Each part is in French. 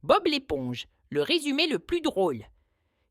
Bob l'éponge, le résumé le plus drôle.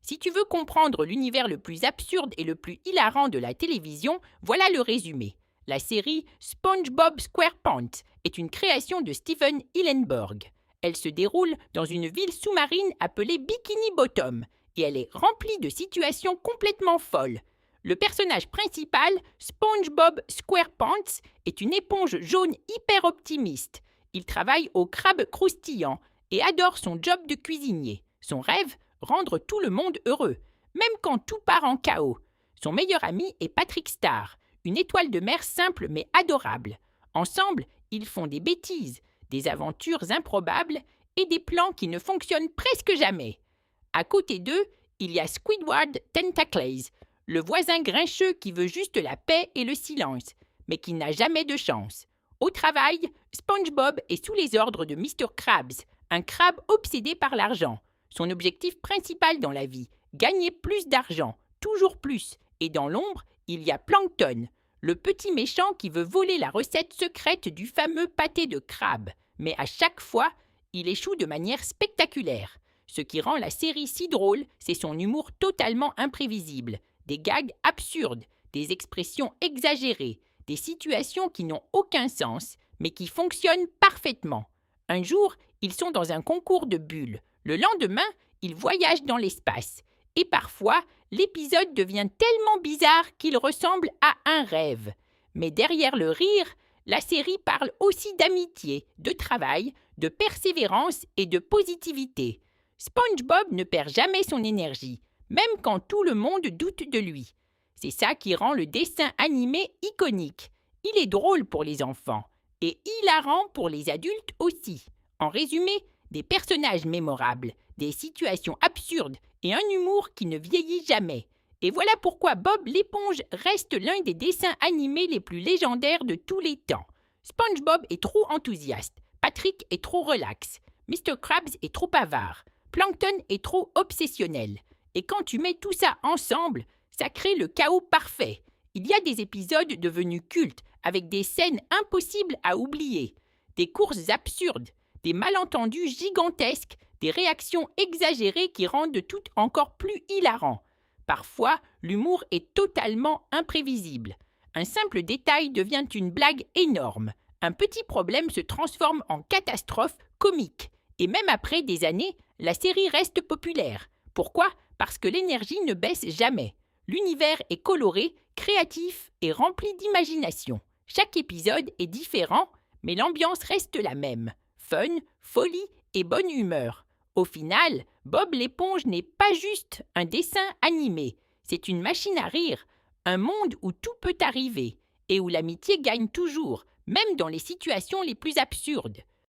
Si tu veux comprendre l'univers le plus absurde et le plus hilarant de la télévision, voilà le résumé. La série SpongeBob SquarePants est une création de Steven Hillenburg. Elle se déroule dans une ville sous-marine appelée Bikini Bottom et elle est remplie de situations complètement folles. Le personnage principal, SpongeBob SquarePants, est une éponge jaune hyper optimiste. Il travaille au crabe croustillant et adore son job de cuisinier. Son rêve, rendre tout le monde heureux, même quand tout part en chaos. Son meilleur ami est Patrick Star, une étoile de mer simple mais adorable. Ensemble, ils font des bêtises, des aventures improbables et des plans qui ne fonctionnent presque jamais. À côté d'eux, il y a Squidward Tentacles, le voisin grincheux qui veut juste la paix et le silence, mais qui n'a jamais de chance. Au travail, SpongeBob est sous les ordres de Mr. Krabs, un crabe obsédé par l'argent. Son objectif principal dans la vie, gagner plus d'argent, toujours plus. Et dans l'ombre, il y a Plankton, le petit méchant qui veut voler la recette secrète du fameux pâté de crabe. Mais à chaque fois, il échoue de manière spectaculaire. Ce qui rend la série si drôle, c'est son humour totalement imprévisible, des gags absurdes, des expressions exagérées, des situations qui n'ont aucun sens, mais qui fonctionnent parfaitement. Un jour, ils sont dans un concours de bulles. Le lendemain, ils voyagent dans l'espace. Et parfois, l'épisode devient tellement bizarre qu'il ressemble à un rêve. Mais derrière le rire, la série parle aussi d'amitié, de travail, de persévérance et de positivité. SpongeBob ne perd jamais son énergie, même quand tout le monde doute de lui. C'est ça qui rend le dessin animé iconique. Il est drôle pour les enfants et hilarant pour les adultes aussi. En résumé, des personnages mémorables, des situations absurdes et un humour qui ne vieillit jamais. Et voilà pourquoi Bob l'éponge reste l'un des dessins animés les plus légendaires de tous les temps. SpongeBob est trop enthousiaste, Patrick est trop relax, Mr. Krabs est trop avare, Plankton est trop obsessionnel. Et quand tu mets tout ça ensemble, ça crée le chaos parfait. Il y a des épisodes devenus cultes avec des scènes impossibles à oublier, des courses absurdes, des malentendus gigantesques, des réactions exagérées qui rendent tout encore plus hilarant. Parfois, l'humour est totalement imprévisible. Un simple détail devient une blague énorme. Un petit problème se transforme en catastrophe comique. Et même après des années, la série reste populaire. Pourquoi ? Parce que l'énergie ne baisse jamais. L'univers est coloré, créatif et rempli d'imagination. Chaque épisode est différent, mais l'ambiance reste la même. Fun, folie et bonne humeur. Au final, Bob l'éponge n'est pas juste un dessin animé. C'est une machine à rire, un monde où tout peut arriver et où l'amitié gagne toujours, même dans les situations les plus absurdes.